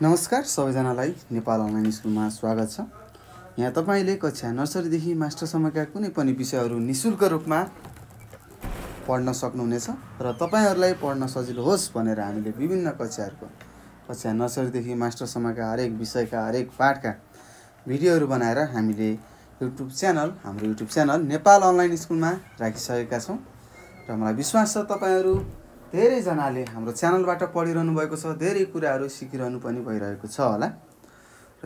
नमस्कार सबैजनालाई नेपाल अनलाइन स्कुलमा स्वागत छ। यहाँ तपाईले कक्षा नर्सरीदेखि मास्टरसम्मका कुनै पनि विषयहरू निशुल्क रूपमा पढ्न सक्नुहुनेछ र तपाईहरुलाई पढ्न सजिलो होस् भनेर हामीले विभिन्न कक्षा नर्सरीदेखि मास्टरसम्मका हरेक विषयका हरेक पाठका भिडियोहरू बनाएर हामीले हाम्रो युट्युब च्यानल नेपाल अनलाइन स्कुलमा राखिसकेका छौं र मलाई विश्वास छ तपाईहरु धेरै जनाले हाम्रो च्यानलबाट पढिरहनु भएको छ, धेरै कुराहरू सिकिरहनु पनि भइरहेको छ होला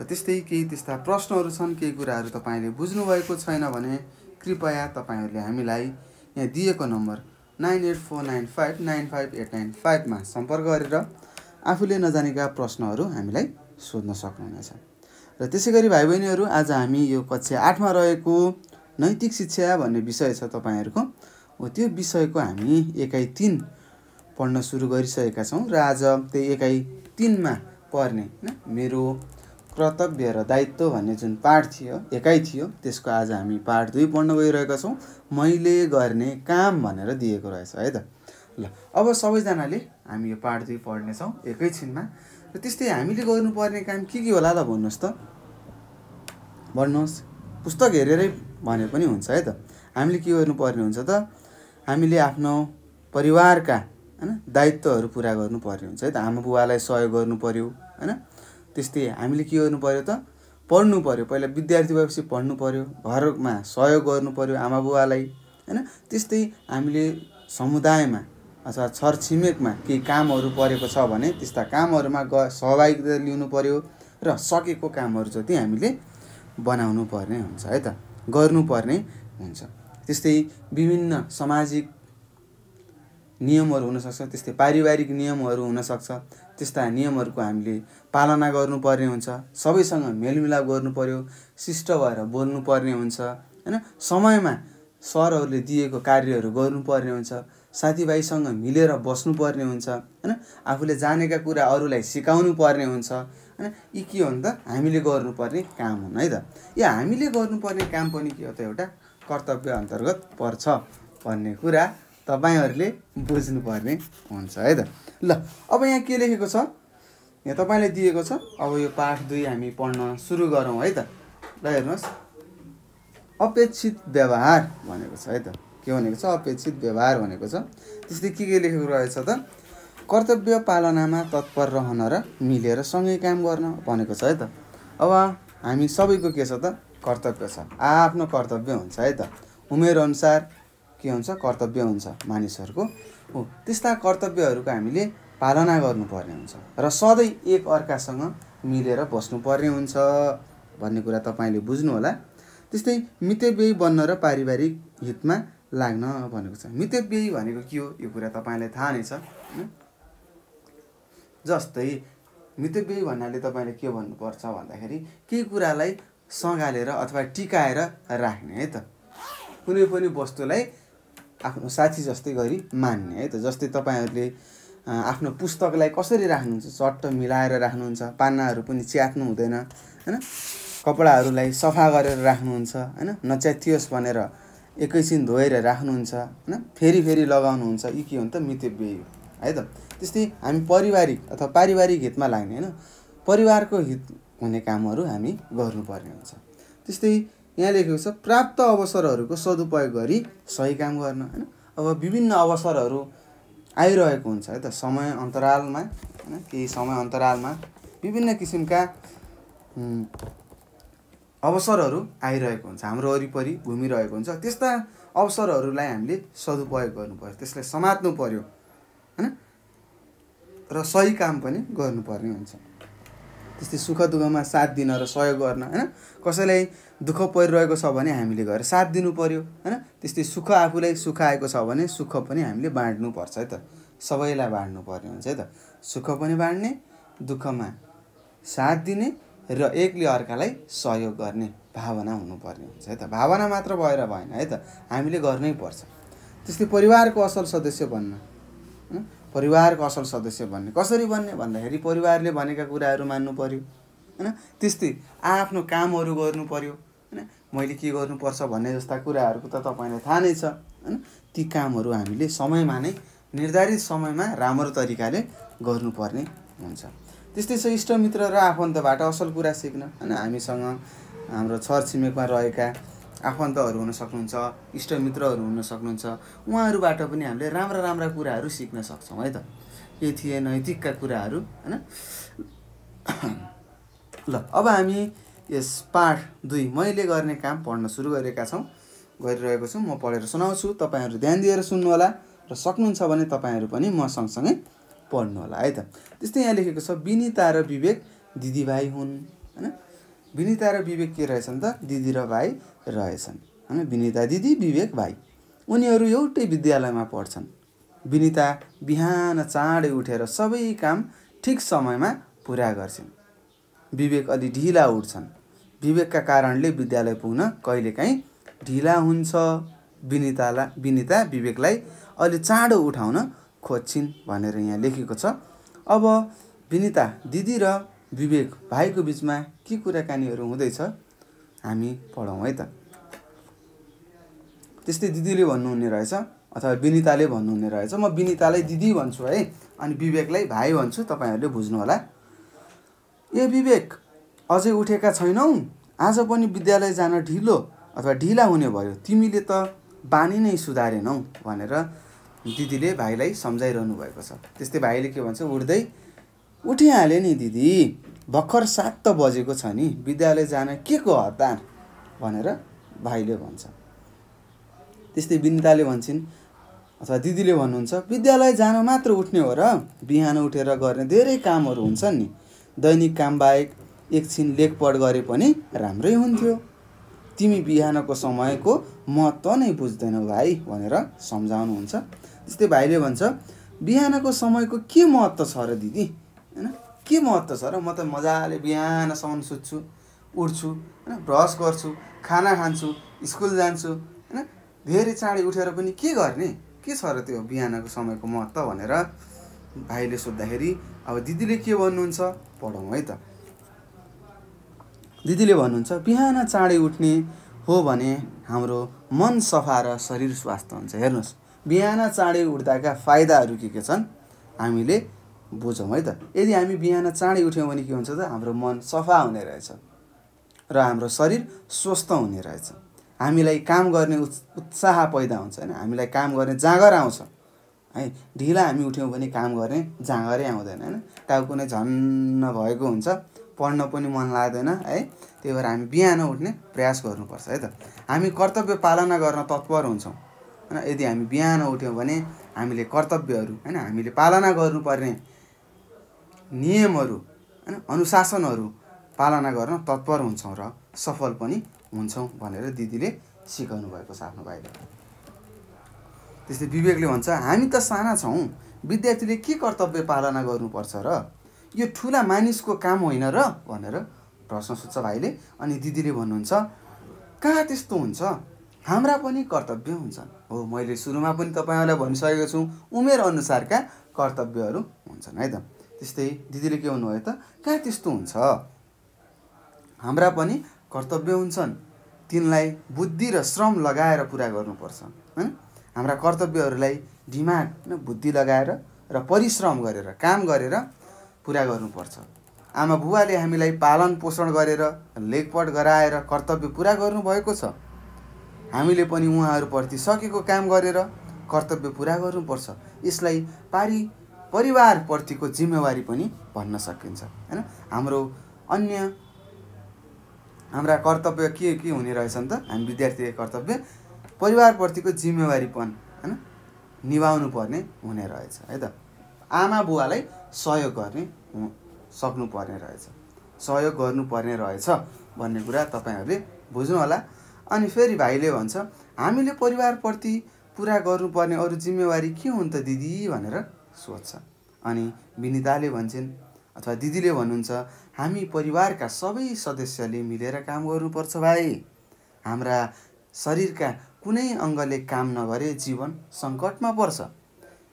र त्यस्तै केही त्यस्ता प्रश्नहरू छन्, केही कुराहरू तपाईले बुझ्नु भएको छैन भने कृपया तपाईहरुले हामीलाई यहाँ दिएको नम्बर 9849595895 मा सम्पर्क गरेर आफूले नजानेका प्रश्नहरू हामीलाई सोध्न सक्नुहुनेछ। र त्यसैगरी भाइ बहिनीहरू, आज हामी यो कक्षा 8 मा रहेको नैतिक शिक्षा भन्ने विषय छ तपाईहरुको, त्यो विषयको हामी एकाइ 3 पढ्न सुरु गरिसकेका छौं र आज त्यही एकाइ 3 मा पर्ने मेरो कर्तव्य र दायित्व भन्ने जुन पाठ थियो, एकाइ थियो, त्यसको आज हामी पाठ 2 पढ्न गइरहेका छौं। मैले गर्ने काम भनेर दिएको रहेछ है त। ल अब सबैजनाले हामी यो पाठ 2 पढ्ने छौं एकैछिनमा र त्यस्तै हामीले गर्नुपर्ने काम के होला ल भन्नुस् त। भन्नुस्, पुस्तक हेरेरै भने पनि हुन्छ है त। हामीले के गर्नुपर्ने हुन्छ त, हामीले आफ्नो परिवारका दायित्वहरू पूरा गर्नु पर्ने हुन्छ है त। आमा बुवालाई सहयोग गर्नु पर्यो हैन। त्यस्तै हामीले के गर्नु पर्यो त, पढ्नु पर्यो। पहिला विद्यार्थी भएपछि पढ्नु पर्यो, घरमा सहयोग गर्नु पर्यो आमा बुवालाई हैन। त्यस्तै हामीले समुदायमा अथवा छरछिमेकमा केही कामहरू परेको छ भने त्यस्ता कामहरूमा सहभागिता लिनु पर्यो र सकेको कामहरू जति हामीले बनाउनु पर्ने हुन्छ है त, गर्नुपर्ने हुन्छ। त्यस्तै विभिन्न सामाजिक नियमहरू हुन सक्छ, त्यस्तै पारिवारिक नियमहरू हुन सक्छ, त्यस्ता नियमहरूको हामीले पालना गर्नुपर्ने हुन्छ। सबैसँग मेलमिलाप गर्नु पर्यो, शिष्ट भएर बोल्नु पर्ने हुन्छ हैन। समयमा सरहरूले दिएको कार्यहरू गर्नुपर्ने हुन्छ, साथीभाइसँग मिलेर बस्नुपर्ने हुन्छ हैन। आफूले जानेका कुरा अरूलाई सिकाउनु पर्ने हुन्छ हैन। यी के हो त, हामीले गर्नुपर्ने काम हुन् है त। यो हामीले गर्नुपर्ने काम पनि के हो त, एउटा कर्तव्य अन्तर्गत पर्छ भन्ने कुरा तपाईहरुले बुझ्नु पर्ने हुन्छ है त। ल अब यहाँ के लेखेको छ, यहाँ तपाईलाई दिएको छ। अब यो पाठ 2 हामी पढ्न सुरु गरौँ है त। ल हेर्नुस्, अपेक्षित व्यवहार भनेको छ है त। के भनेको छ, अपेक्षित व्यवहार भनेको छ। त्यस्तै के लेखेको रहेछ त, कर्तव्य पालनामा तत्पर रहन र मिलेर सँगै काम गर्न भनेको छ है त। अब हामी सबैको के छ त, कर्तव्य छ, आफ्नो कर्तव्य हुन्छ है त। उमेर अनुसार के हुन्छ, कर्तव्य हुन्छ मानिसहरूको हो। त्यस्ता कर्तव्यहरूको हामीले पालना गर्नुपर्ने हुन्छ र सधैँ एक अर्कासँग मिलेर बस्नुपर्ने हुन्छ भन्ने कुरा तपाईले बुझ्नु होला। त्यस्तै मितव्ययी बन्न र पारिवारिक हितमा लाग्न भनेको छ। मितव्ययी भनेको के हो, यो कुरा तपाईलाई थाहा नै छ। जस्तै मितव्ययी भन्नाले तपाईले के भन्नुपर्छ भन्दाखेरि केही कुरालाई सँगालेर अथवा टिकाएर राख्ने है त। कुनै पनि वस्तुलाई आफ्नो साथी जस्तै गरी मान्ने है त। जस्तै तपाईहरुले आफ्नो पुस्तकलाई कसरी राख्नुहुन्छ, चट्ट मिलाएर राख्नुहुन्छ, पानाहरू पनि च्यात्नु हुँदैन हैन। कपडाहरूलाई सफा गरेर राख्नुहुन्छ हैन, नच्यातियोस् भनेर एकैछिन धोएर राख्नुहुन्छ हैन, फेरि लगाउनुहुन्छ। यी के हो त, मितव्ययी है त। त्यस्तै हामी पारिवारिक अथवा पारिवारिक हितमा लाग्ने हैन, परिवारको हित हुने कामहरू हामी गर्नुपर्ने हुन्छ। त्यस्तै यहाँ लेखेको छ, प्राप्त अवसरहरूको सदुपयोग गरी सही काम गर्न हैन। अब विभिन्न अवसरहरू आइरहेको हुन्छ है त, समय अन्तरालमा हैन। केही समय अन्तरालमा विभिन्न किसिमका अवसरहरू आइरहेको हुन्छ, हाम्रो वरिपरि घुमिरहेको हुन्छ। त्यस्ता अवसरहरूलाई हामीले सदुपयोग गर्नु पर्यो, त्यसलाई समात्नु पर्यो हैन र सही काम पनि गर्नुपर्ने हुन्छ। त्यस्तै सुख दुःखमा साथ दिन र सहयोग गर्न हैन। कसैलाई दुःख परिरहेको छ भने हामीले गएर साथ दिनु पर्यो हैन। त्यस्तै सुख आफूलाई सुख आएको छ भने सुख पनि हामीले बाँड्नु पर्छ है त, सबैलाई बाँड्नु पर्ने हुन्छ है त। सुख पनि बाँड्ने, दुःखमा साथ दिने र एकले अर्कालाई सहयोग गर्ने भावना हुनुपर्ने हुन्छ है त। भावना मात्र भएर भएन है त, हामीले गर्नै पर्छ। त्यस्तै परिवारको असल सदस्य बन्न हैन। परिवारको असल सदस्य बन्ने कसरी बन्ने भन्दाखेरि परिवारले भनेका कुराहरू मान्नु पर्यो हैन। त्यस्तै आफ्नो कामहरू गर्नु पर्यो हैन। मैले के गर्नुपर्छ भन्ने जस्ता कुराहरूको त तपाईलाई थाहा नै छ हैन। ती कामहरू हामीले समयमा नै, निर्धारित समयमा राम्रो तरिकाले गर्नुपर्ने हुन्छ। त्यस्तै छ इष्टमित्र र आफन्तबाट असल कुरा सिक्न हैन। हामीसँग हाम्रो छरछिमेकमा रहेका आफन्तहरू हुन सक्नुहुन्छ, इष्टमित्रहरू हुन सक्नुहुन्छ, उहाँहरूबाट पनि हामीले राम्रा राम्रा कुराहरू सिक्न सक्छौँ है त। के थिए नैतिकका कुराहरू हैन। ल अब हामी यस पाठ 2 मैले गर्ने काम पढ्न सुरु गरिरहेको छु। म पढेर सुनाउँछु, तपाईहरू ध्यान दिएर सुन्नु होला र सक्नुहुन्छ भने तपाईहरू पनि म सँगसँगै पढ्नु होला है त। त्यस्तै यहाँ लेखेको छ विनिता र विवेक दिदीभाइ हुन् हैन। विनिता र विवेक के रहेछन् त? दिदी र भाइ रहेछन् हैन। विनिता दिदी, विवेक भाइ। उनीहरू एउटै विद्यालयमा पढ्छन्। विनिता बिहान चाँडै उठेर सबै काम ठिक समयमा पुरा गर्छिन्। विवेक अलि ढिला उठ्छन्। विवेकका कारणले विद्यालय पुग्न कहिलेकाहीँ ढिला हुन्छ। विनिता विवेकलाई अलि चाँडो उठाउन खोज्छिन् भनेर यहाँ लेखेको छ। अब विनिता दिदी र विवेक भाइको बिचमा के कुराकानीहरू हुँदैछ हामी पढौँ है त। त्यस्तै दिदीले भन्नुहुने रहेछ अथवा विनिताले भन्नुहुने रहेछ। म विनितालाई दिदी भन्छु है, अनि विवेकलाई भाइ भन्छु, तपाईहरूले बुझ्नु होला। ए विवेक, अझै उठेका छैनौ? आज पनि विद्यालय जान ढिला हुने भयो। तिमीले त बानी नै सुधारेनौ भनेर दिदीले भाइलाई सम्झाइरहनु भएको छ। त्यस्तै भाइले के भन्छ? उठिहाले नि दिदी, भर्खर 7 त बजेको छ नि, विद्यालय जान के को हतार भनेर भाइले भन्छ। त्यस्तै विनिताले भन्छन् अथवा दिदीले भन्नुहुन्छ विद्यालय जान मात्र उठ्ने हो र? बिहान उठेर गर्ने धेरै कामहरू हुन्छन् नि। दैनिक काम बाहेक एकछिन लेखपढ गरे पनि राम्रै हुन्थ्यो। तिमी बिहानको समयको महत्त्व नै बुझ्दैनौ भाइ भनेर सम्झाउनुहुन्छ। त्यस्तै भाइले भन्छ बिहानको समयको के महत्त्व छ र दिदी हैन? के महत्त्व छ र? म त मजाले बिहानसम्म सुत्छु, उठ्छु हैन, ब्रस गर्छु, खाना खान्छु, स्कुल जान्छु हैन। धेरै चाँडै उठेर पनि के गर्ने? के छ र त्यो बिहानको समयको महत्त्व भनेर भाइले सोद्धाखेरि अब दिदीले के भन्नुहुन्छ पढौँ है त। दिदीले भन्नुहुन्छ बिहान चाँडै उठ्ने हो भने हाम्रो मन सफा र शरीर स्वास्थ्य हुन्छ। हेर्नुहोस्, बिहान चाँडै उठ्दाका फाइदाहरू के छन् हामीले बुझौँ है त। यदि हामी बिहान चाँडै उठ्यौँ भने के हुन्छ त? हाम्रो मन सफा हुने रहेछ र हाम्रो शरीर स्वस्थ हुने रहेछ। हामीलाई काम गर्ने उत्साह पैदा हुन्छ हैन। हामीलाई काम गर्ने जाँगर आउँछ है। ढिला हामी उठ्यौँ भने काम गर्ने जाँगरै आउँदैन हैन। टाउको नै झन्न भएको हुन्छ, पढ्न पनि मन लाग्दैन है। त्यही भएर हामी बिहान उठ्ने प्रयास गर्नुपर्छ है त। हामी कर्तव्य पालना गर्न तत्पर हुन्छौँ हैन। यदि हामी बिहान उठ्यौँ भने हामीले कर्तव्यहरू हैन, हामीले पालना गर्नुपर्ने नियमहरू हैन, अनुशासनहरू पालना गर्न तत्पर हुन्छौँ र सफल पनि हुन्छौँ भनेर दिदीले सिकाउनु भएको छ आफ्नो भाइलाई। त्यस्तै विवेकले भन्छ हामी त साना छौँ, विद्यार्थीले के कर्तव्य पालना गर्नुपर्छ र? यो ठुला मानिसको काम होइन र भनेर प्रश्न सोध्छ भाइले। अनि दिदीले भन्नुहुन्छ कहाँ त्यस्तो हुन्छ, हाम्रा पनि कर्तव्य हुन्छन्। हो, मैले सुरुमा पनि तपाईँहरूलाई भनिसकेको छु, उमेर अनुसारका कर्तव्यहरू हुन्छन् है त। त्यस्तै दिदीले के भन्नुभयो त? कहाँ त्यस्तो हुन्छ, हाम्रा पनि कर्तव्य हुन्छन्, तिनलाई बुद्धि र श्रम लगाएर पुरा गर्नुपर्छ हैन। हाम्रा कर्तव्यहरूलाई दिमाग र बुद्धि लगाएर र परिश्रम गरेर काम गरेर पुरा गर्नुपर्छ। आमा बुवाले हामीलाई पालन पोषण गरेर लेखपढ गराएर कर्तव्य पुरा गर्नुभएको छ। हामीले पनि उहाँहरूप्रति सकेको काम गरेर कर्तव्य पुरा गर्नुपर्छ। यसलाई परिवारप्रतिको जिम्मेवारी पनि भन्न सकिन्छ हैन। हाम्रा कर्तव्य के हुने रहेछन् त? हामी विद्यार्थीको कर्तव्य परिवारप्रतिको जिम्मेवारीपन हैन निभाउनु पर्ने हुने रहेछ है त। आमा बुवालाई सहयोग गर्नुपर्ने रहेछ भन्ने कुरा तपाईँहरूले बुझ्नु होला। अनि फेरि भाइले भन्छ हामीले परिवारप्रति पुरा गर्नुपर्ने अरू जिम्मेवारी के हुन् त दिदी भनेर सोध्छ। अनि विनिताले भन्छन् अथवा दिदीले भन्नुहुन्छ हामी परिवारका सबै सदस्यले मिलेर काम गर्नुपर्छ भाइ। हाम्रा शरीरका कुनै अङ्गले काम नगरे जीवन सङ्कटमा पर्छ।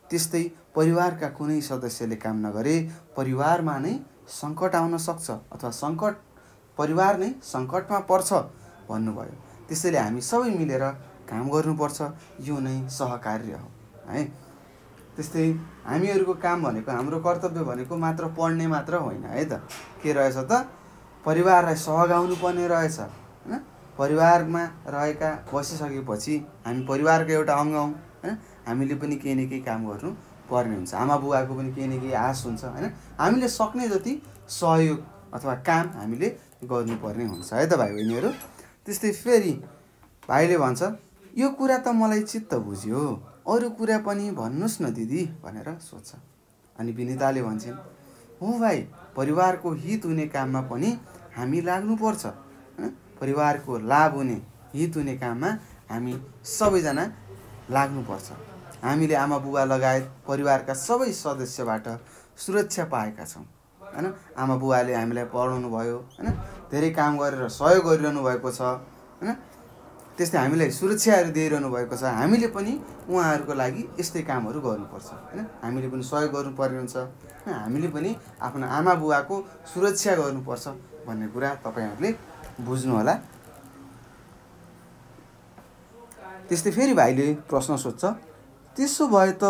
त्यस्तै परिवारका कुनै सदस्यले काम नगरे परिवारमा नै सङ्कट आउन सक्छ अथवा परिवार नै सङ्कटमा पर्छ भन्नुभयो। त्यसैले हामी सबै मिलेर काम गर्नुपर्छ, यो नै सहकार्य हो है। त्यस्तै हामीहरूको काम भनेको, हाम्रो कर्तव्य भनेको मात्र पढ्ने मात्र होइन है त। के रहेछ त, परिवारलाई सघाउनु पर्ने रहेछ होइन। परिवारमा रहेका बसिसकेपछि हामी परिवारको एउटा अङ्ग हौँ होइन। हामीले पनि केही न केही काम गर्नु पर्ने हुन्छ। आमा बुवाको पनि केही न केही आश हुन्छ होइन। हामीले सक्ने जति सहयोग अथवा काम हामीले गर्नुपर्ने हुन्छ है त भाइ बहिनीहरू। त्यस्तै फेरि भाइले भन्छ, यो कुरा त मलाई चित्त बुझ्यो, अरू कुरा पनि भन्नुहोस् न दिदी भनेर सोध्छ। अनि विनिताले भन्छन्, हो भाइ, परिवारको हित हुने काममा पनि हामी लाग्नुपर्छ होइन। परिवारको लाभ हुने, हित हुने काममा हामी सबैजना लाग्नुपर्छ। हामीले आमा बुबा लगायत परिवारका सबै सदस्यबाट सुरक्षा पाएका छौँ होइन। आमा बुबाले हामीलाई पढाउनु भयो होइन, धेरै काम गरेर सहयोग गरिरहनु भएको छ होइन। त्यस्तै हामीलाई सुरक्षाहरू दिइरहनु भएको छ। हामीले पनि उहाँहरूको लागि यस्तै कामहरू गर्नुपर्छ होइन। हामीले पनि सहयोग गर्नुपर्ने हुन्छ। हामीले पनि आफ्नो आमा बुबाको सुरक्षा गर्नुपर्छ भन्ने कुरा तपाईँहरूले बुझ्नु होला। त्यस्तै फेरि भाइले प्रश्न सोध्छ, त्यसो भए त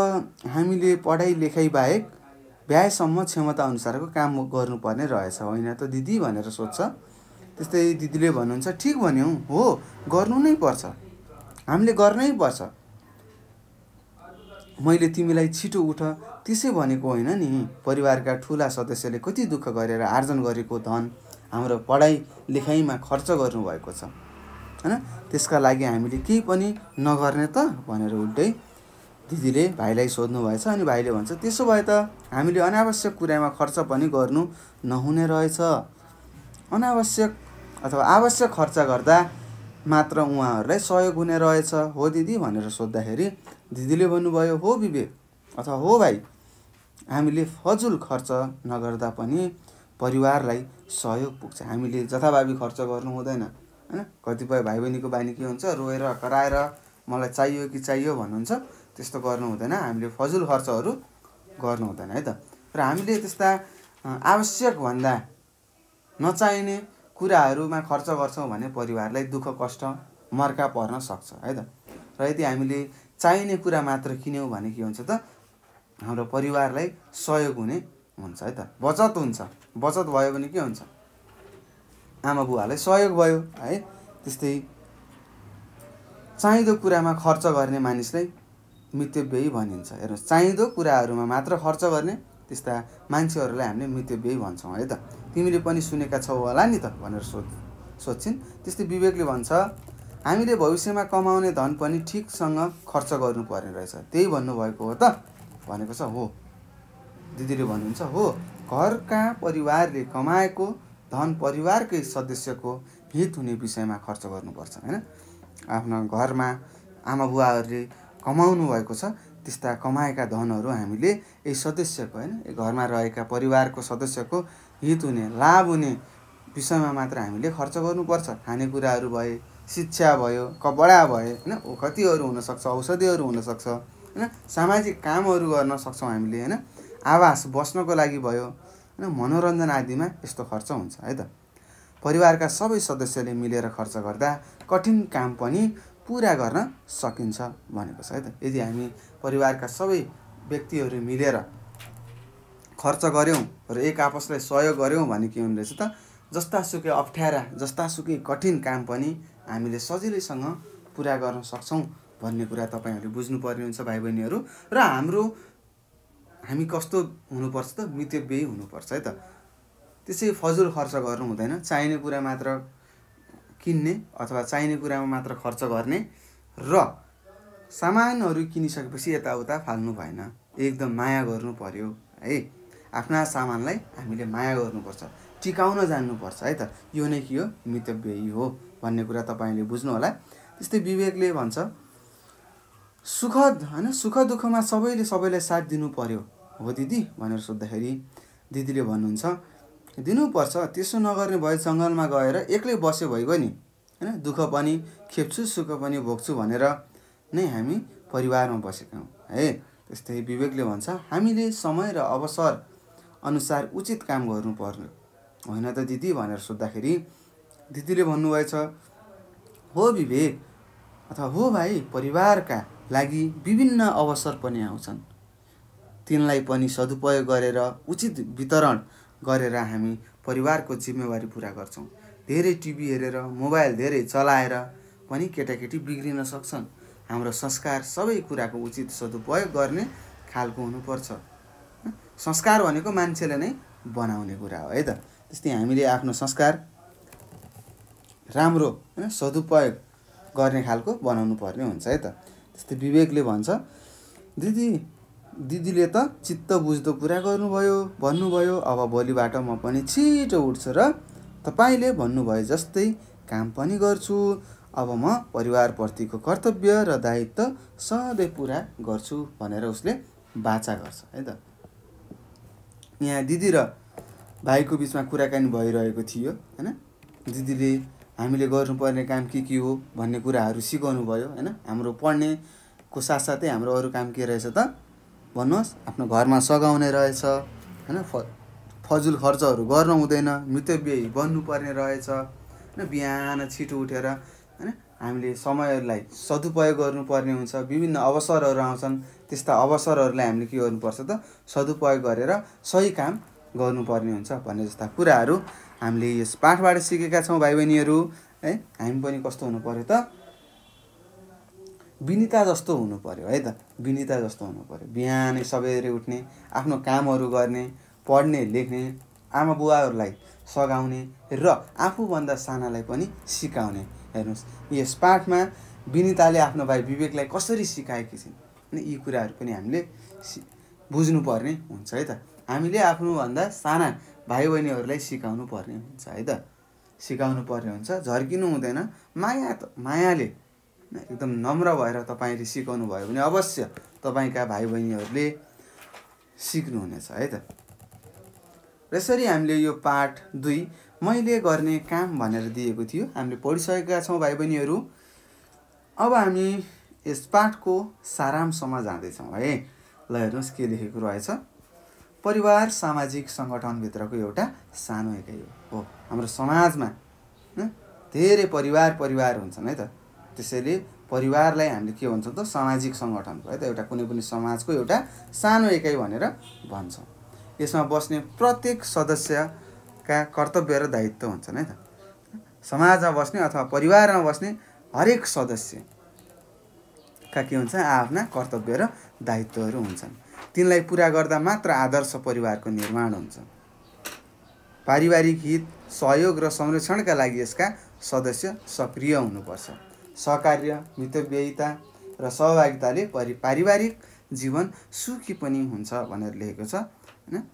हामीले पढाइ लेखाइ बाहेक भ्याएसम्म क्षमता अनुसारको काम गर्नुपर्ने रहेछ होइन त दिदी भनेर सोध्छ। त्यस्तै दिदीले भन्नुहुन्छ, ठिक भन्यौ, हो, गर्नु नै पर्छ, हामीले गर्नै पर्छ। मैले तिमीलाई छिटो उठ त्यसै भनेको होइन नि। परिवारका ठुला सदस्यले कति दुःख गरेर आर्जन गरेको धन हाम्रो पढाइ लेखाइमा खर्च गर्नुभएको छ होइन। त्यसका लागि हामीले केही पनि नगर्ने त भनेर उल्टै दिदीले भाइलाई सोध्नुभएछ। अनि भाइले भन्छ, त्यसो भए त हामीले अनावश्यक कुरामा खर्च पनि गर्नु नहुने रहेछ। अनावश्यक अथवा आवश्यक खर्च गर्दा मात्र उहाँहरूलाई सहयोग हुने रहेछ हो दिदी भनेर सोद्धाखेरि दिदीले भन्नुभयो, हो विवेक अथवा हो भाइ, हामीले फजुल खर्च नगर्दा पनि परिवारलाई सहयोग पुग्छ। हामीले जथाभावी खर्च गर्नु हुँदैन होइन। कतिपय भाइ बहिनीको बानी के हुन्छ, रोएर कराएर मलाई चाहियो कि चाहियो भन्नुहुन्छ, त्यस्तो गर्नु हुँदैन। हामीले फजुल खर्चहरू गर्नु हुँदैन है त। र हामीले त्यस्ता आवश्यकभन्दा नचाहिने कुराहरूमा खर्च गर्छौँ भने परिवारलाई दुःख कष्ट मर्का पर्न सक्छ है त। र यदि हामीले चाहिने कुरा मात्र किन्यौँ भने के हुन्छ त, हाम्रो परिवारलाई सहयोग हुने हुन्छ है त। बचत हुन्छ। बचत भयो भने के हुन्छ, आमा बुवालाई सहयोग भयो है। त्यस्तै चाहिँदो कुरामा खर्च गर्ने मानिसलाई मितव्ययी भनिन्छ। हेर्नुहोस्, चाहिँदो कुराहरूमा मात्र खर्च गर्ने त्यस्ता मान्छेहरूलाई हामीले मितव्ययी भन्छौँ है त। तिमीले पनि सुनेका छौ होला नि त भनेर सोध्छिन्। त्यस्तै विवेकले भन्छ, हामीले भविष्यमा कमाउने धन पनि ठिकसँग खर्च गर्नुपर्ने रहेछ, त्यही भन्नुभएको हो त भनेको छ। हो, दिदीले भन्नुहुन्छ, हो, घरका परिवारले कमाएको धन परिवारकै सदस्यको हित हुने विषयमा खर्च गर्नुपर्छ होइन। आफ्नो घरमा आमा बुवाहरूले कमाउनु भएको छ, त्यस्ता कमाएका धनहरू हामीले यही सदस्यको होइन, घरमा रहेका परिवारको सदस्यको हित हुने लाभ हुने विषयमा मात्र हामीले खर्च गर्नुपर्छ। खानेकुराहरू भए, शिक्षा भयो, कपडा भए होइन, ओखतीहरू हुनसक्छ, औषधिहरू हुनसक्छ होइन, सामाजिक कामहरू गर्न सक्छौँ हामीले होइन, आवास बस्नको लागि भयो होइन, मनोरञ्जन आदिमा यस्तो खर्च हुन्छ है त। परिवारका सबै सदस्यले मिलेर खर्च गर्दा कठिन काम पनि पुरा गर्न सकिन्छ भनेको छ है त। यदि हामी परिवारका सबै व्यक्तिहरू मिलेर खर्च गऱ्यौँ र एक आपसलाई सहयोग गऱ्यौँ भने के हुने रहेछ त, जस्तासुकै अप्ठ्यारा जस्तासुकै कठिन काम पनि हामीले सजिलैसँग पुरा गर्न सक्छौँ भन्ने कुरा तपाईँहरूले बुझ्नुपर्ने हुन्छ भाइ बहिनीहरू। र हामी कस्तो हुनुपर्छ त, मितव्ययी हुनुपर्छ है त। त्यसै फजुल खर्च गर्नु हुँदैन। चाहिने कुरा मात्र किन्ने अथवा चाहिने कुरामा मात्र खर्च गर्ने र सामानहरू किनिसकेपछि यताउता फाल्नु भएन। एकदम माया गर्नु पर्यो है। आफ्ना सामानलाई हामीले माया गर्नुपर्छ, टिकाउन जान्नुपर्छ है त। यो नै के हो, मितव्ययी हो भन्ने कुरा तपाईँले बुझ्नु होला। त्यस्तै विवेकले भन्छ, सुखद होइन, सुख दुःखमा सबैले सबैलाई साथ दिनु पर्यो हो दिदी भनेर सोद्धाखेरि दिदीले भन्नुहुन्छ, दिनुपर्छ। त्यसो नगर्ने भए जङ्गलमा गएर एक्लै बस्यो भइगयो नि होइन। दुःख पनि खेप्छु, सुख पनि भोग्छु भनेर नै हामी परिवारमा बसेका हौँ है। त्यस्तै विवेकले भन्छ, हामीले समय र अवसर अनुसार उचित काम गर्नुपर्ने होइन त दिदी भनेर सोद्धाखेरि दिदीले भन्नुभएछ, हो विवेक अथवा हो भाइ, परिवारका लागि विभिन्न अवसर पनि आउँछन् तिनलाई पनि सदुपयोग गरेर उचित वितरण गरेर हामी परिवारको जिम्मेवारी पुरा गर्छौँ। धेरै टिभी हेरेर मोबाइल धेरै चलाएर पनि केटाकेटी बिग्रिन सक्छन्। हाम्रो संस्कार सबै कुराको उचित सदुपयोग गर्ने खालको हुनुपर्छ। संस्कार भनेको मान्छेले नै बनाउने कुरा हो है त। त्यस्तै हामीले आफ्नो संस्कार राम्रो हैन सदुपयोग गर्ने खालको बनाउनु पर्ने हुन्छ है त। त्यस्तै विवेकले भन्छ, दिदीले त चित्त बुझ्दो कुरा गर्नुभयो भन्नुभयो, अब भोलिबाट म पनि छिटो उठ्छु र तपाईँले भन्नुभयो जस्तै काम पनि गर्छु। अब म परिवारप्रतिको कर्तव्य र दायित्व सधैँ पुरा गर्छु भनेर उसले वाचा गर्छ है त। यहाँ दिदी र भाइको बिचमा कुराकानी भइरहेको थियो हैन। दिदीले हामीले गर्नुपर्ने काम के हो भन्ने कुराहरू सिकाउनु भयो हैन। हाम्रो पढ्नेको साथसाथै हाम्रो अरू काम के रहेछ त भन्नुहोस्, आफ्नो घरमा सघाउने रहेछ हैन। फजुल खर्चहरू गर्न हुँदैन, मितव्ययी बन्नुपर्ने रहेछ हैन। बिहान छिटो उठेर हैन हामीले समयलाई सदुपयोग गर्नुपर्ने हुन्छ। विभिन्न अवसरहरू आउँछन्, त्यस्ता अवसरहरूलाई हामीले के गर्नुपर्छ त सदुपयोग गरेर सही काम गर्नुपर्ने हुन्छ भन्ने जस्ता कुराहरू हामीले यस पाठबाट सिकेका छौँ भाइ बहिनीहरू है। हामी पनि कस्तो हुनु पर्यो त विनिता जस्तो हुनु पर्यो है त। विनिता जस्तो हुनु पर्यो। बिहानै सबेरै उठ्ने, आफ्नो कामहरू गर्ने, पढ्ने लेख्ने, आमा बुवाहरूलाई सघाउने र आफूभन्दा सानालाई पनि सिकाउने। हेर्नुहोस् यस पाठमा विनिताले आफ्नो भाइ विवेकलाई कसरी सिकाएकी छिन् अनि यी कुराहरू पनि हामीले बुझ्नुपर्ने हुन्छ है त। हामीले आफूभन्दा साना भाइ बहिनीहरूलाई सिकाउनु पर्ने हुन्छ है त। सिकाउनु पर्ने हुन्छ, झर्किनु हुँदैन। मायाले एकदम नम्र भएर तपाईँले सिकाउनु भयो भने अवश्य तपाईँका भाइ बहिनीहरूले सिक्नुहुनेछ है त। यसरी हामीले यो पाठ 2 मैले गर्ने काम भनेर दिएको थियो, हामीले पढिसकेका छौँ भाइ बहिनीहरू। अब हामी यस पाठको सारांशमा जाँदैछौँ है। ल हेर्नुहोस् के लेखेको रहेछ। परिवार सामाजिक सङ्गठनभित्रको एउटा सानो एकाइ हो। हाम्रो समाजमा धेरै परिवार हुन्छन् है त। त्यसैले परिवारलाई हामीले के भन्छौँ त सामाजिक सङ्गठन है त। एउटा कुनै पनि समाजको एउटा सानो एकाइ भनेर भन्छौँ। यसमा बस्ने प्रत्येक सदस्यका कर्तव्य र दायित्व हुन्छन् है त। समाजमा बस्ने अथवा परिवारमा बस्ने हरेक सदस्यका के हुन्छ आफ्ना कर्तव्य र दायित्वहरू हुन्छन्। तिनलाई पुरा गर्दा मात्र आदर्श परिवारको निर्माण हुन्छ। पारिवारिक हित, सहयोग र संरक्षणका लागि यसका सदस्य सक्रिय हुनुपर्छ। सहकार्य, मितव्ययिता र सहभागिताले पारिवारिक जीवन सुखी पनि हुन्छ भनेर लेखेको छ हैन।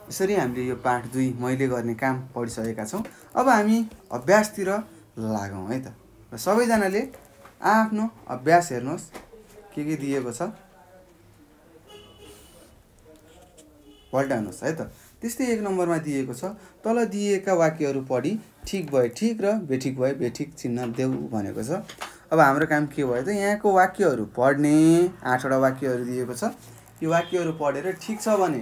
यसरी हामीले यो पाठ 2 मैले गर्ने काम पढिसकेका छौँ। अब हामी अभ्यासतिर लागौँ है त। र सबैजनाले आफ्नो अभ्यास हेर्नुहोस् के दिएको छ पल्टाउनुहोस् है त। त्यस्तै 1 नम्बरमा दिएको छ, तल दिएका वाक्यहरू पढी ठिक भए ठिक र बेठिक भए बेठिक चिन्ह देऊ भनेको छ। अब हाम्रो काम के भयो त यहाँको वाक्यहरू पढ्ने 8 वटा वाक्यहरू दिएको छ। यो वाक्यहरू पढेर ठिक छ भने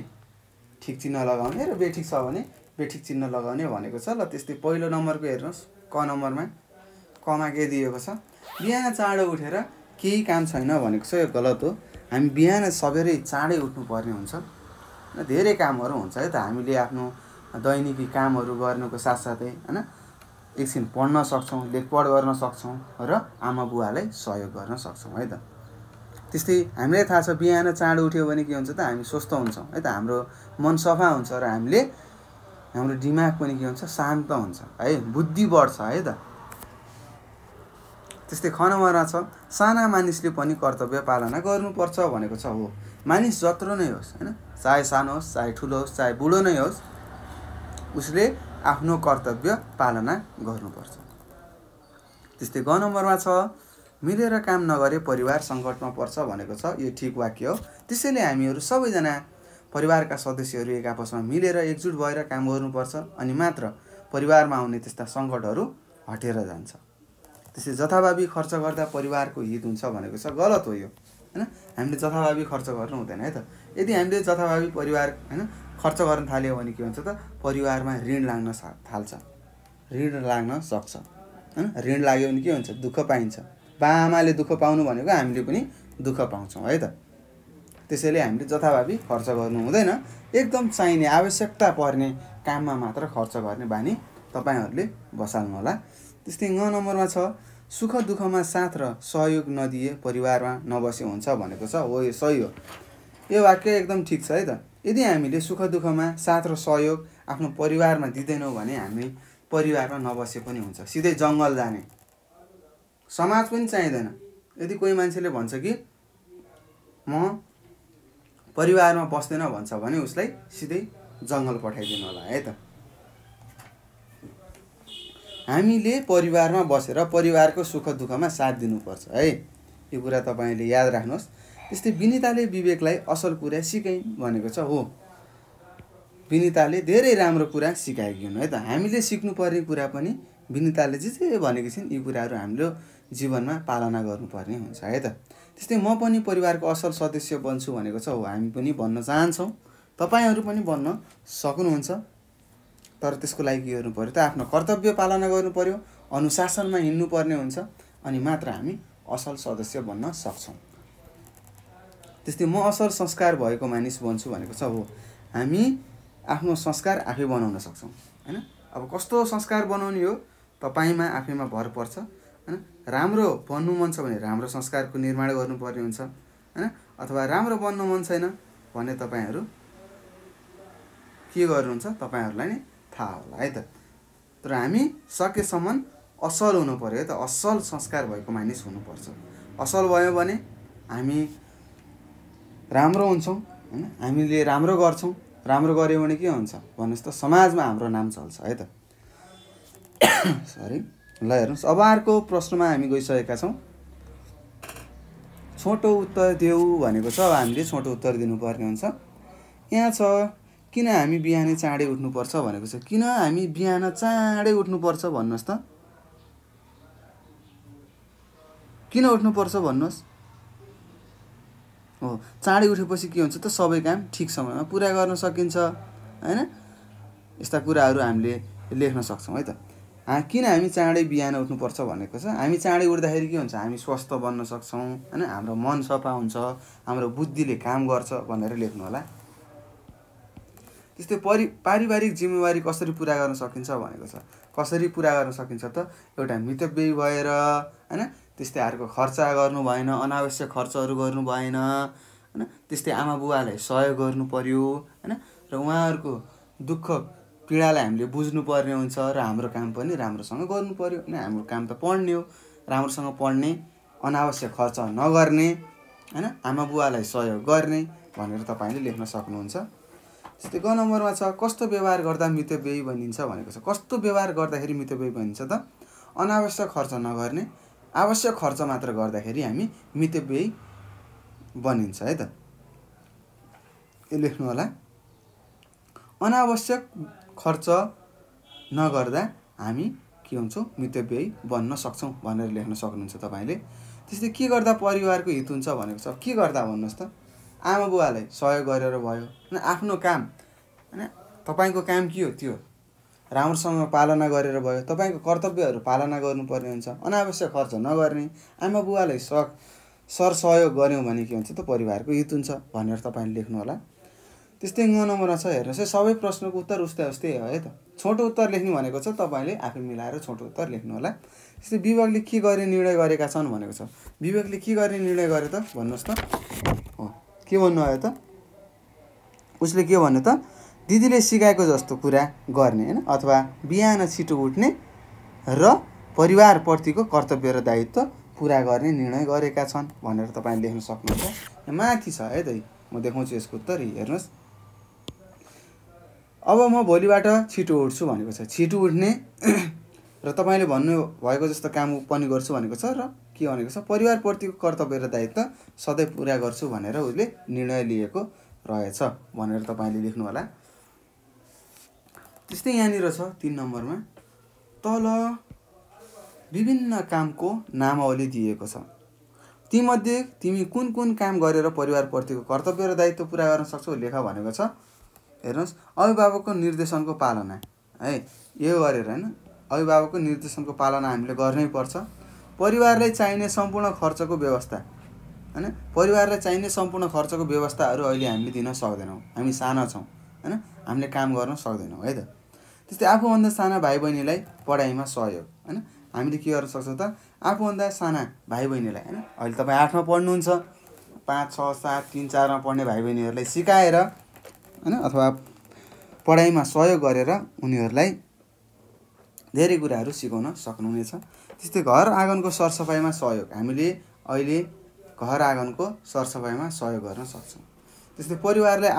ठिक चिन्ह लगाउने र बेठिक छ भने बेठिक चिन्ह लगाउने भनेको छ। ल त्यस्तै पहिलो नम्बरको हेर्नुहोस्, क नम्बरमा कमा के दिएको छ, बिहान चाँडो उठेर केही काम छैन भनेको छ। यो गलत हो। हामी बिहान सबेरै चाँडै उठ्नुपर्ने हुन्छ। धेरै कामहरू हुन्छ है त। हामीले आफ्नो दैनिकी कामहरू गर्नुको साथसाथै हैन एकछिन पढ्न सक्छौँ, लेखपढ गर्न सक्छौँ र आमा बुवालाई सहयोग गर्न सक्छौँ है त। त्यस्तै हामीलाई थाहा छ बिहान चाँडो उठ्यो भने के हुन्छ त हामी स्वस्थ हुन्छौँ है त। हाम्रो मन सफा हुन्छ र हाम्रो दिमाग पनि के हुन्छ शान्त हुन्छ है, बुद्धि बढ्छ है त। त्यस्तै ख नम्बरमा छ, साना मानिसले पनि कर्तव्य पालना गर्नुपर्छ भनेको छ। हो, मानिस जत्रो नै होस् हैन, चाहे सानो होस् चाहे ठुलो होस् चाहे बुढो नै होस्, उसले आफ्नो कर्तव्य पालना गर्नुपर्छ। त्यस्तै ग नम्बरमा छ, मिलेर काम नगरे परिवार सङ्कटमा पर्छ भनेको छ। यो ठिक वाक्य हो। त्यसैले हामीहरू सबैजना परिवारका सदस्यहरू एक आपसमा मिलेर एकजुट भएर काम गर्नुपर्छ अनि मात्र परिवारमा आउने त्यस्ता सङ्कटहरू हटेर जान्छ। त्यसै जथाभावी खर्च गर्दा परिवारको हित हुन्छ भनेको छ। गलत हो यो हैन। हामीले जथाभावी खर्च गर्नु हुँदैन है त। यदि हामीले जथाभावी परिवार हैन खर्च गर्न थाल्यो भने के हुन्छ त परिवारमा ऋण लाग्न थाल्छ, ऋण लाग्न सक्छ हैन। ऋण लाग्यो भने के हुन्छ दुःख पाइन्छ। बाआमाले दुःख पाउनु भनेको हामीले पनि दुःख पाउँछौँ है त। त्यसैले हामीले जथाभावी खर्च गर्नु हुँदैन। एकदम चाहिने आवश्यकता पर्ने काममा मात्र खर्च गर्ने बानी तपाईँहरूले बसाल्नु होला। त्यस्तै 9 नम्बरमा छ सुख दुःखमा साथ र सहयोग नदिए परिवारमा नबसे हुन्छ भनेको छ। हो, यो सही हो। यो वाक्य एकदम ठिक छ है त। यदि हामीले सुख दुःखमा साथ र सहयोग आफ्नो परिवारमा दिँदैनौँ भने हामी परिवारमा नबसे पनि हुन्छ, सिधै जङ्गल जाने, समाज पनि चाहिँदैन। यदि कोही मान्छेले भन्छ कि म परिवारमा बस्दैन भन्छ भने उसलाई सिधै जङ्गल पठाइदिनु होला है त। हामीले परिवारमा बसेर परिवारको सुख दुःखमा साथ दिनुपर्छ है, यो कुरा तपाईँले याद राख्नुहोस्। त्यस्तै विनिताले विवेकलाई असल कुरा सिकाइन् भनेको छ। हो, विनिताले धेरै राम्रो कुरा सिकाएकी हुन् है त। हामीले सिक्नुपर्ने कुरा पनि विनिताले जे भनेकी छिन् यी कुराहरू हाम्रो जीवनमा पालना गर्नुपर्ने हुन्छ है त। त्यस्तै म पनि परिवारको असल सदस्य बन्छु भनेको छ। हो, हामी पनि बन्न चाहन्छौँ, तपाईँहरू पनि बन्न सक्नुहुन्छ। तर त्यसको लागि के गर्नु पर्यो त, आफ्नो कर्तव्य पालना गर्नु पर्यो, अनुशासनमा हिँड्नुपर्ने हुन्छ, अनि मात्र हामी असल सदस्य बन्न सक्छौँ। त्यस्तै म असल संस्कार भएको मानिस बन्छु भनेको छ। हो, हामी आफ्नो संस्कार आफै बनाउन सक्छौँ हैन। अब कस्तो संस्कार बनाउने हो तपाईँमा आफैमा भर पर्छ हैन। राम्रो बन्नु मन छ भने राम्रो संस्कारको निर्माण गर्नुपर्ने हुन्छ हैन। अथवा राम्रो बन्नु मन छैन भने तपाईँहरू के गर्नुहुन्छ तपाईँहरूलाई नै थाहा होला है त। तर हामी सकेसम्म असल हुनु पर्यो है त, असल संस्कार भएको मानिस हुनुपर्छ। असल भयो भने हामी राम्रो हुन्छौँ हैन, हामीले राम्रो गर्छौँ। राम्रो गऱ्यो भने के हुन्छ भन्नुहोस् त, समाजमा हाम्रो नाम चल्छ है त। सरी, ल हेर्नुहोस्, अब अर्को प्रश्नमा हामी गइसकेका छौँ। छोटो उत्तर देऊ भनेको छ। अब हामीले छोटो उत्तर दिनुपर्ने हुन्छ। यहाँ छ किन हामी बिहानै चाँडै उठ्नुपर्छ भनेको छ। किन हामी बिहान चाँडै उठ्नुपर्छ भन्नुहोस् त, किन उठ्नुपर्छ भन्नुहोस्। हो, चाँडै उठेपछि के हुन्छ त, सबै काम ठिक समयमा पुरा गर्न सकिन्छ हैन। यस्ता कुराहरू हामीले लेख्न सक्छौँ है त। किन हामी चाँडै बिहान उठ्नुपर्छ भनेको छ। हामी चाँडै उठ्दाखेरि के हुन्छ, हामी स्वस्थ बन्न सक्छौँ हैन, हाम्रो मन सफा हुन्छ, हाम्रो बुद्धिले काम गर्छ भनेर लेख्नु होला। त्यस्तै पारिवारिक जिम्मेवारी कसरी पुरा गर्न सकिन्छ भनेको छ। कसरी पुरा गर्न सकिन्छ त, एउटा मितव्ययी भएर हैन। त्यस्तै अर्को खर्च गर्नु भएन, अनावश्यक खर्चहरू गर्नु भएन हैन। त्यस्तै आमा बुवालाई सहयोग गर्नु पर्यो हैन, र उहाँहरूको दुःख पीडालाई हामीले बुझ्नुपर्ने हुन्छ, र हाम्रो काम पनि राम्रोसँग गर्नु पर्यो हैन। हाम्रो काम त पढ्ने हो, राम्रोसँग पढ्ने, अनावश्यक खर्च नगर्ने हैन, आमा बुवालाई सहयोग गर्ने भनेर तपाईँले लेख्न सक्नुहुन्छ। त्यस्तै 9 नम्बरमा छ कस्तो व्यवहार गर्दा मितव्ययी बनिन्छ भनेको छ। कस्तो व्यवहार गर्दाखेरि मितव्ययी बनिन्छ त, अनावश्यक खर्च नगर्ने, आवश्यक खर्च मात्र गर्दाखेरि हामी मितव्ययी बनिन्छ है त। यो लेख्नु होला, अनावश्यक खर्च नगर्दा हामी के हुन्छौँ, मितव्ययी बन्न सक्छौँ भनेर लेख्न सक्नुहुन्छ तपाईँले। त्यस्तै के गर्दा परिवारको हित हुन्छ भनेको छ। के गर्दा भन्नुहोस् त, आमा बुवालाई सहयोग गरेर भयो हैन, आफ्नो काम हैन, तपाईँको काम के हो त्यो राम्रोसँग पालना गरेर भयो, तपाईँको कर्तव्यहरू पालना गर्नुपर्ने हुन्छ, अनावश्यक खर्च नगर्ने, आमा बुवालाई सहयोग गऱ्यौँ भने के हुन्छ त, परिवारको हित हुन्छ भनेर तपाईँले लेख्नु होला। त्यस्तै 9 नम्बरमा छ हेर्नुहोस् है, सबै प्रश्नको उत्तर उस्तै उस्तै हो है त। छोटो उत्तर लेख्ने भनेको छ, तपाईँले आफै मिलाएर छोटो उत्तर लेख्नु होला। त्यस्तै विवेकले के गर्ने निर्णय गरेका छन् भनेको छ। विवेकले के गर्ने निर्णय गरे त भन्नुहोस् त। हो, के भन्नुभयो त, उसले के भन्यो त, दिदीले सिकाएको जस्तो कुरा गर्ने हैन, अथवा बिहान छिटो उठ्ने र परिवारप्रतिको कर्तव्य र दायित्व पुरा गर्ने निर्णय गरेका छन् भनेर तपाईँले लेख्न सक्नुहुन्छ। यहाँ माथि छ है त, म देखाउँछु यसको उत्तर, हेर्नुहोस्। अब म भोलिबाट छिटो उठ्छु भनेको छ। छिटो उठ्ने र तपाईँले भन्नुभएको जस्तो काम पनि गर्छु भनेको छ, र के भनेको छ, परिवारप्रतिको कर्तव्य र दायित्व सधैँ पुरा गर्छु भनेर उसले निर्णय लिएको रहेछ भनेर तपाईँले लेख्नु होला। त्यस्तै यहाँनिर छ 3 नम्बरमा, तल विभिन्न कामको नामावली दिएको छ। तीमध्ये तिमी कुन कुन काम गरेर परिवारप्रतिको कर्तव्य र दायित्व पुरा गर्न सक्छौ लेख भनेको छ। हेर्नुहोस्, अभिभावकको निर्देशनको पालना है, यो गरेर हैन, अभिभावकको निर्देशनको पालना हामीले गर्नै पर्छ। परिवारलाई चाहिने सम्पूर्ण खर्चको व्यवस्था हैन। परिवारलाई चाहिने सम्पूर्ण खर्चको व्यवस्थाहरू अहिले हामीले दिन सक्दैनौँ, हामी साना छौँ हैन, हामीले काम गर्न सक्दैनौँ है त। त्यस्तै आफूभन्दा साना भाइ बहिनीलाई पढाइमा सहयोग हैन, हामीले के गर्न सक्छौँ त, आफूभन्दा साना भाइ बहिनीलाई हैन, अहिले तपाईँ 8मा पढ्नुहुन्छ, 5, 6, 7, 3, 4मा पढ्ने भाइ बहिनीहरूलाई सिकाएर हैन अथवा पढाइमा सहयोग गरेर उनीहरूलाई धेरै कुराहरू सिकाउन सक्नुहुनेछ। त्यस्तै घर आँगनको सरसफाइमा सहयोग, हामीले अहिले घर आँगनको सरसफाइमा सहयोग गर्न सक्छौँ। त्यस्तै परिवारले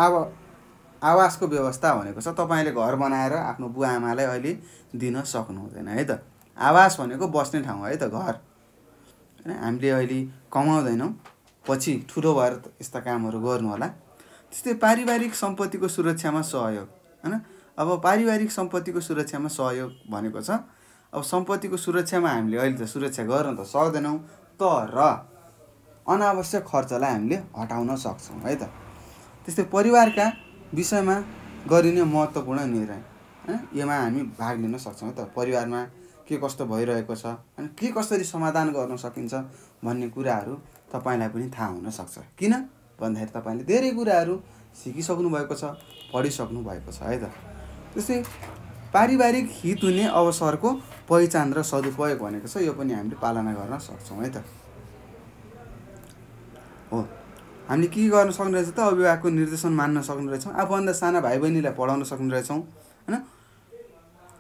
आवासको व्यवस्था भनेको छ तपाईँले घर बनाएर आफ्नो बुवा आमालाई अहिले दिन सक्नुहुँदैन है त। आवास भनेको बस्ने ठाउँ है त, घर हैन। हामीले अहिले कमाउँदैनौँ, पछि ठुलो भएर यस्ता कामहरू गर्नु होला। त्यस्तै पारिवारिक सम्पत्तिको सुरक्षामा सहयोग हैन। अब पारिवारिक सम्पत्तिको सुरक्षामा सहयोग भनेको छ, अब सम्पत्तिको सुरक्षामा हामीले अहिले त सुरक्षा गर्न त सक्दैनौँ, तर अनावश्यक खर्चलाई हामीले हटाउन सक्छौँ है त। त्यस्तै परिवारका विषयमा गरिने महत्त्वपूर्ण निर्णय हैन, यसमा हामी भाग लिन सक्छौँ है त। परिवारमा के कस्तो भइरहेको छ अनि के कसरी समाधान गर्न सकिन्छ भन्ने कुराहरू तपाईँलाई पनि थाहा हुनसक्छ। किन भन्दाखेरि तपाईँले धेरै कुराहरू सिकिसक्नु भएको छ, पढिसक्नु भएको छ है त। त्यस्तै पारिवारिक हित हुने अवसरको पहिचान र सदुपयोग भनेको छ, यो पनि हामीले पालना गर्न सक्छौँ है त। हो, हामीले के गर्न सक्ने रहेछ त, अभिभावकको निर्देशन मान्न सक्ने रहेछौँ, आफूभन्दा साना भाइ बहिनीलाई पढाउन सक्ने रहेछौँ हैन,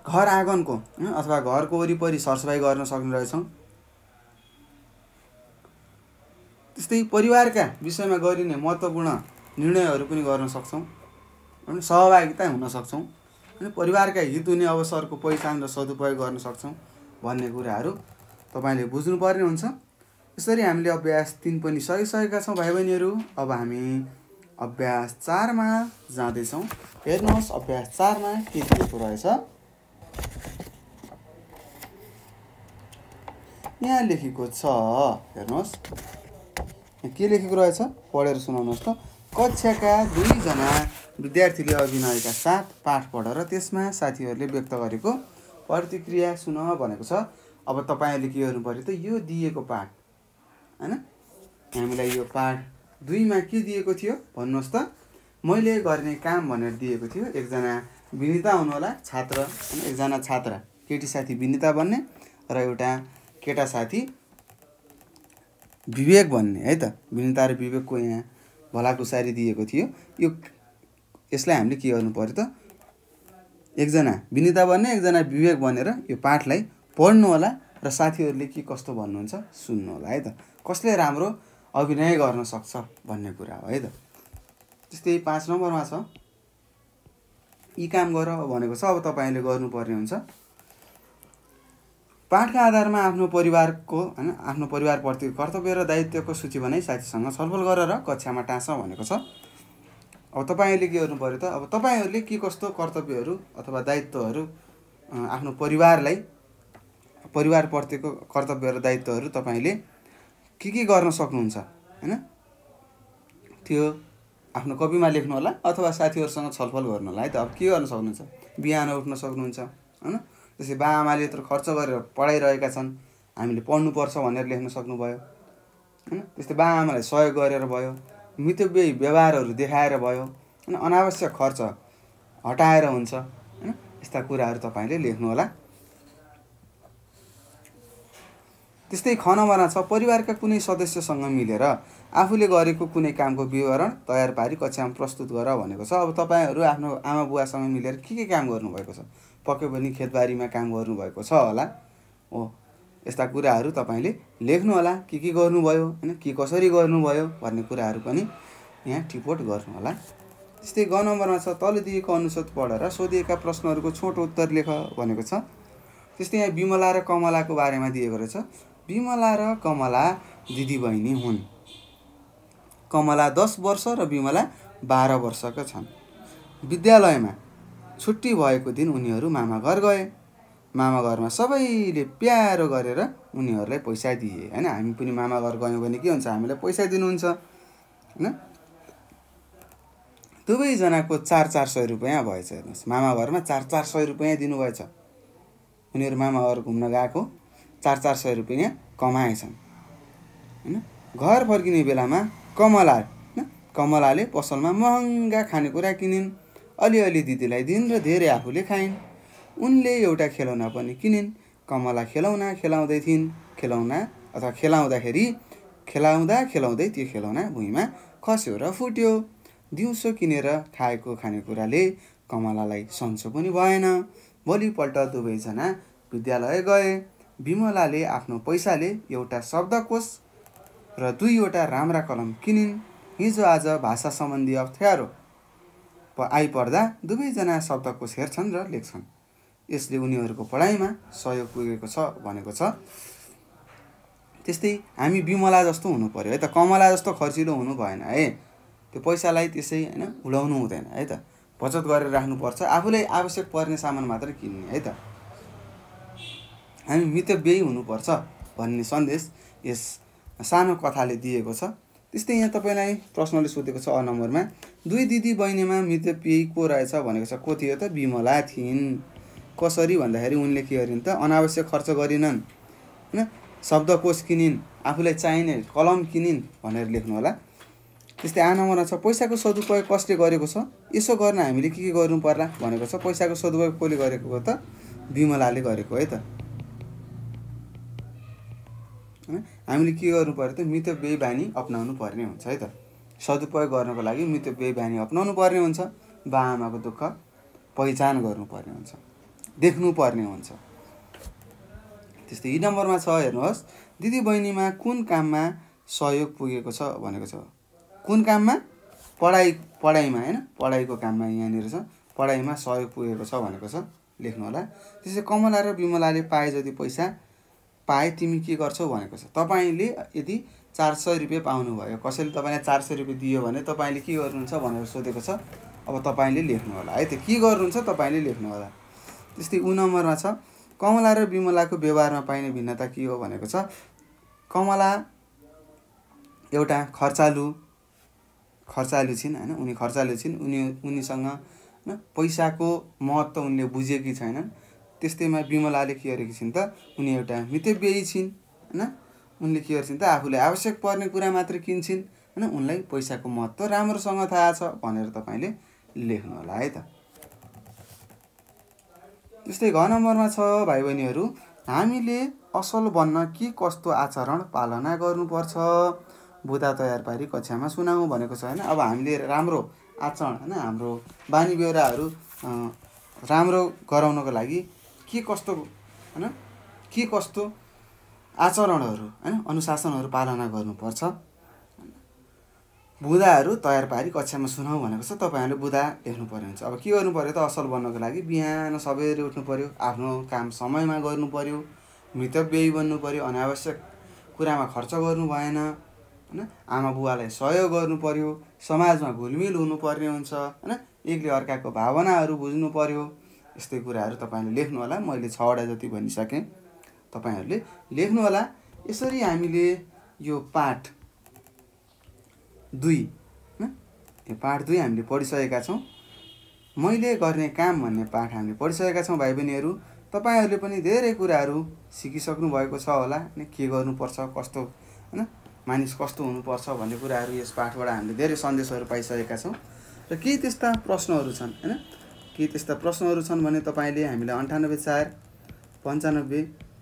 घर आँगनको अथवा घरको वरिपरि सरसफाइ गर्न सक्ने रहेछौँ। त्यस्तै परिवारका विषयमा गरिने महत्त्वपूर्ण निर्णयहरू पनि गर्न सक्छौँ अनि सहभागिता हुन सक्छौँ अनि परिवारका हित हुने अवसरको पहिचान र सदुपयोग गर्न सक्छौँ भन्ने कुराहरू तपाईँले बुझ्नुपर्ने हुन्छ। यसरी हामीले अभ्यास 3 पनि सकिसकेका छौँ भाइ बहिनीहरू। अब हामी अभ्यास 4मा जाँदैछौँ। हेर्नुहोस् अभ्यास 4मा के दिएको रहेछ। यहाँ लेखेको छ, हेर्नुहोस् के लेखेको रहेछ, पढेर सुनाउनुहोस् त। कक्षाका 2 जना विद्यार्थीले अभिनयका साथ पाठ पढ र त्यसमा साथीहरूले व्यक्त गरेको प्रतिक्रिया सुन भनेको छ। अब तपाईँहरूले के गर्नु पर्यो त, यो दिएको पाठ हैन, हामीलाई यो पाठ 2मा के दिएको थियो भन्नुहोस् त, मैले गर्ने काम भनेर दिएको थियो। एकजना विनिता हुनुहोला छात्र हैन, एकजना छात्रा केटी साथी विनिता बन्ने र एउटा केटा साथी विवेक बन्ने है त। विनिता र विवेकको यहाँ भलाकुसारी दिएको थियो। यसलाई हामीले के गर्नु पर्यो त, एकजना विनिता बन्ने एकजना विवेक बनेर यो पाठलाई पढ्नु होला र साथीहरूले के कस्तो भन्नुहुन्छ सुन्नु होला है त। कसले राम्रो अभिनय गर्न सक्छ भन्ने कुरा हो है त। त्यस्तै 5 नम्बरमा छ, यी काम गर भनेको छ। अब तपाईँले गर्नुपर्ने हुन्छ, पाठका आधारमा आफ्नो परिवारको हैन, आफ्नो परिवारप्रति कर्तव्य र दायित्वको सूची बनाई साथीसँग छलफल गरेर कक्षामा टाँस भनेको छ। अब तपाईँहरूले के गर्नु पर्यो त, अब तपाईँहरूले के कस्तो कर्तव्यहरू अथवा दायित्वहरू आफ्नो परिवारप्रतिको कर्तव्य र दायित्वहरू तपाईँले के गर्न सक्नुहुन्छ हैन, त्यो आफ्नो कपीमा लेख्नु होला अथवा साथीहरूसँग छलफल गर्नु होला है त। अब के गर्न सक्नुहुन्छ, बिहान उठ्न सक्नुहुन्छ हैन, त्यसै बाआमाले यत्रो खर्च गरेर पढाइरहेका छन्, हामीले पढ्नुपर्छ भनेर लेख्न सक्नुभयो हैन। त्यस्तै बाआमालाई सहयोग गरेर भयो, मितव्ययी व्यवहारहरू देखाएर भयो हैन, अनावश्यक खर्च हटाएर हुन्छ हैन, यस्ता कुराहरू तपाईँले लेख्नु होला। त्यस्तै ख नम्बरमा छ, परिवारका कुनै सदस्यसँग मिलेर आफूले गरेको कुनै कामको विवरण तयार पारी कक्षामा प्रस्तुत गर भनेको छ। अब तपाईँहरू आफ्नो आमा बुवासँग मिलेर के काम गर्नुभएको छ, पक्कै पनि खेतबारीमा काम गर्नुभएको छ होला हो, यस्ता कुराहरू तपाईँले लेख्नु होला, के गर्नुभयो हैन, के कसरी गर्नुभयो भन्ने कुराहरू पनि यहाँ टिपोट गर्नु होला। त्यस्तै ग नम्बरमा छ, तल दिएको अनुच्छेद पढेर सोधिएका प्रश्नहरूको छोटो उत्तर लेख भनेको छ। त्यस्तै यहाँ विमला र कमलाको बारेमा दिएको रहेछ। विमला र कमला दिदीबहिनी हुन्। कमला 10 वर्ष र विमला 12 वर्षका छन्। विद्यालयमा छुट्टी भएको दिन उनीहरू मामा घर गए। मामा घरमा सबैले प्यारो गरेर उनीहरूलाई पैसा दिए हैन। हामी पनि मामा घर गयौँ भने के हुन्छ, हामीलाई पैसा दिनुहुन्छ हैन। दुवैजनाको 400 रुपैयाँ भएछ। हेर्नुहोस्, मामा घरमा 400 रुपैयाँ दिनुभएछ। उनीहरू मामा घर घुम्न गएको 400 रुपैयाँ कमाएछन् हैन। घर फर्किने बेलामा कमलाले पसलमा महँगा खानेकुरा किनिन्। अलिअलि दिदीलाई दिइन् र धेरै आफूले खाइन्। उनले एउटा खेलौना पनि किनिन्। कमला खेलौना खेलाउँदै थिइन्। खेलाउँदै त्यो खेलौना भुइँमा खस्यो र फुट्यो। दिउँसो किनेर खाएको खानेकुराले कमलालाई सन्चो पनि भएन। भोलिपल्ट दुवैजना विद्यालय गए। विमलाले आफ्नो पैसाले एउटा शब्दकोश र 2वटा राम्रा कलम किनिन्। हिजोआज भाषा सम्बन्धी अप्ठ्यारो आइपर्दा दुवैजना शब्दकोश हेर्छन् र लेख्छन्। यसले उनीहरूको पढाइमा सहयोग पुगेको छ भनेको छ। त्यस्तै हामी विमला जस्तो हुनु पर्यो है त। कमला जस्तो खर्चिलो हुनु भएन है। त्यो पैसालाई त्यसै होइन उडाउनु हुँदैन है त। बचत गरेर राख्नुपर्छ। आफूलाई आवश्यक पर्ने सामान मात्र किन्ने है त। हामी मितव्ययी हुनुपर्छ भन्ने सन्देश यस सानो कथाले दिएको छ। त्यस्तै यहाँ तपाईँलाई प्रश्नले सोधेको छ नम्बरमा 2 दिदी बहिनीमा मितव्ययी को रहेछ भनेको छ। को थियो त? विमला थिइन्। कसरी भन्दाखेरि उनले के गरिन् त? अनावश्यक खर्च गरिनन् होइन। शब्दकोश किनिन्, आफूलाई चाहिने कलम किनिन् भनेर लेख्नु होला। त्यस्तै नम्बरमा छ पैसाको सदुपयोग कसले गरेको छ? यसो गर्न हामीले के गर्नु पर्ला भनेको छ। पैसाको सदुपयोग कसले गरेको हो त? विमलाले गरेको है त। हामीले के गर्नु पर्यो त? मितव्ययी बानी अपनाउनु पर्ने हुन्छ है त। सदुपयोग गर्नको लागि मितव्ययी बानी अपनाउनु पर्ने हुन्छ। बाआमाको दुःख पहिचान गर्नुपर्ने हुन्छ, देख्नुपर्ने हुन्छ। त्यस्तै यी नम्बरमा छ हेर्नुहोस्। दिदी बहिनीमा कुन काममा सहयोग पुगेको छ भनेको छ। कुन काममा? पढाइमा होइन। पढाइको काममा यहाँनिर छ। पढाइमा सहयोग पुगेको छ भनेको छ, लेख्नु होला। त्यसै कमला र विमलाले पाए जति पैसा पाए तिमी के गर्छौ भनेको छ। तपाईँले यदि 400 रुपियाँ पाउनुभयो, कसैले तपाईँलाई 400 रुपियाँ दियो भने तपाईँले के गर्नुहुन्छ भनेर सोधेको छ। अब तपाईँले लेख्नु होला है त। के गर्नुहुन्छ तपाईँले लेख्नु होला। त्यस्तै नम्बरमा छ कमला र विमलाको व्यवहारमा पाइने भिन्नता के हो भनेको छ। कमला एउटा खर्चालु छिन् होइन। उनी खर्चालु छिन्। उनीसँग होइन पैसाको महत्त्व उनले बुझेकी छैनन्। त्यस्तैमा विमलाले के गरेकी छिन् त? उनी एउटा मितव्ययी छिन् होइन। उनले के गर्छिन् त? आफूले आवश्यक पर्ने कुरा मात्र किन्छिन् होइन। उनलाई पैसाको महत्त्व राम्रोसँग थाहा छ भनेर तपाईँले लेख्नु होला है त। त्यस्तै घ नम्बरमा छ भाइ बहिनीहरू, हामीले असल बन्न के कस्तो आचरण पालना गर्नुपर्छ? बुदा तयार पारी कक्षामा सुनाऊ भनेको छ होइन। अब हामीले राम्रो आचरण होइन, हाम्रो बानी बेहोराहरू राम्रो गराउनको लागि के कस्तो होइन, के कस्तो आचरणहरू होइन, अनुशासनहरू पालना गर्नुपर्छ। बुदाहरू तयार पारी कक्षामा सुनाऊ भनेको छ। तपाईँहरूले बुदा लेख्नु पर्ने हुन्छ। अब के गर्नु पर्यो त? असल बन्नको लागि बिहान सबेरै उठ्नु पर्यो, आफ्नो काम समयमा गर्नु पर्यो, मितव्ययी बन्नु पर्यो, अनावश्यक कुरामा खर्च गर्नु भएन होइन। आमा बुवालाई सहयोग गर्नु पर्यो, समाजमा घुलमिल हुनुपर्ने हुन्छ होइन। एकले अर्काको भावनाहरू बुझ्नु पर्यो। यस्तै कुराहरू तपाईँहरूले लेख्नु होला। मैले 6वटा जति भनिसकेँ, तपाईँहरूले लेख्नु होला। यसरी हामीले यो पाठ 2 यो पाठ 2 हामीले पढिसकेका छौँ। मैले गर्ने काम भन्ने पाठ हामीले पढिसकेका छौँ भाइ बहिनीहरू। तपाईँहरूले पनि धेरै कुराहरू सिकिसक्नु भएको छ होला। के गर्नुपर्छ, कस्तो होइन, मानिस कस्तो हुनुपर्छ भन्ने कुराहरू यस पाठबाट हामीले धेरै सन्देशहरू पाइसकेका छौँ। र केही त्यस्ता प्रश्नहरू छन् होइन, केही त्यस्ता प्रश्नहरू छन् भने तपाईँले हामीलाई 98 4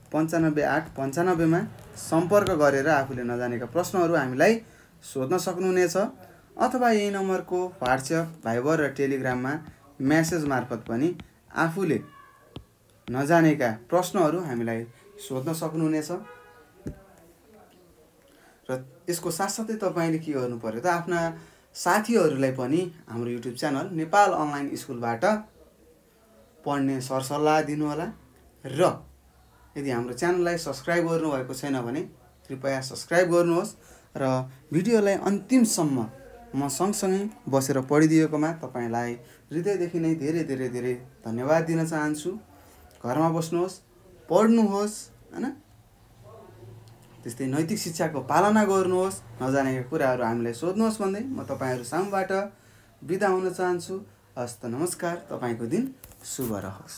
95 8 95मा सम्पर्क गरेर आफूले नजानेका प्रश्नहरू हामीलाई सोध्न सक्नुहुनेछ। अथवा यही नम्बरको व्हाट्सएप, भाइबर र टेलिग्राममा मेसेज मार्फत पनि आफूले नजानेका प्रश्नहरू हामीलाई सोध्न सक्नुहुनेछ। र यसको साथसाथै तपाईँले के गर्नु पर्यो त? आफ्ना साथीहरूलाई पनि हाम्रो युट्युब च्यानल नेपाल अनलाइन स्कुलबाट पढ्ने सरसल्लाह दिनुहोला। र यदि हाम्रो च्यानललाई सब्सक्राइब गर्नुभएको छैन भने कृपया सब्सक्राइब गर्नुहोस्। र भिडियोलाई अन्तिमसम्म म सँगसँगै बसेर पढिदिएकोमा तपाईँलाई हृदयदेखि नै धेरै धेरै धेरै धन्यवाद दिन चाहन्छु। घरमा बस्नुहोस्, पढ्नुहोस् होइन। त्यस्तै नैतिक शिक्षाको पालना गर्नुहोस्, नजानेका कुराहरू हामीलाई सोध्नुहोस् भन्दै म तपाईँहरू सामुबाट बिदा हुन चाहन्छु। हस्त नमस्कार। तपाईँको दिन शुभ रहोस्।